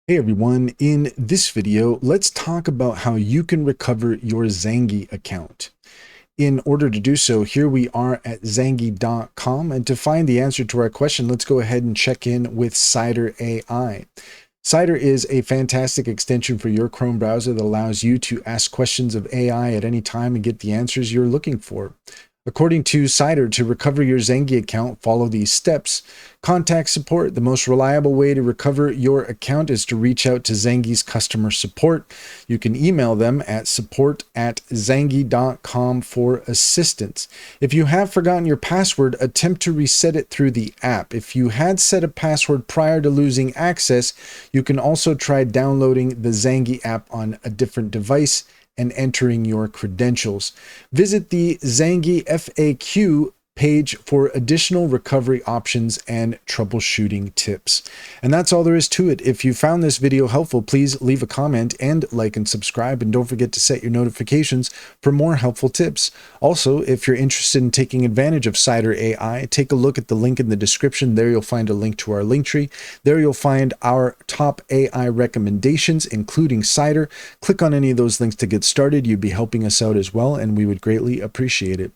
Hey everyone, in this video, let's talk about how you can recover your Zangi account. In order to do so, here we are at Zangi.com, and to find the answer to our question, let's go ahead and check in with Cider AI. Cider is a fantastic extension for your Chrome browser that allows you to ask questions of AI at any time and get the answers you're looking for. According to Cider, to recover your Zangi account, follow these steps. Contact support. The most reliable way to recover your account is to reach out to Zangi's customer support. You can email them at support@zangi.com for assistance. If you have forgotten your password, attempt to reset it through the app. If you had set a password prior to losing access, you can also try downloading the Zangi app on a different device and entering your credentials. Visit the Zangi FAQ page for additional recovery options and troubleshooting tips. And that's all there is to it. If you found this video helpful, please leave a comment and like and subscribe, and don't forget to set your notifications for more helpful tips. Also, if you're interested in taking advantage of Cider AI, take a look at the link in the description. There you'll find a link to our link tree. There you'll find our top AI recommendations, including Cider. Click on any of those links to get started. You'd be helping us out as well, and we would greatly appreciate it.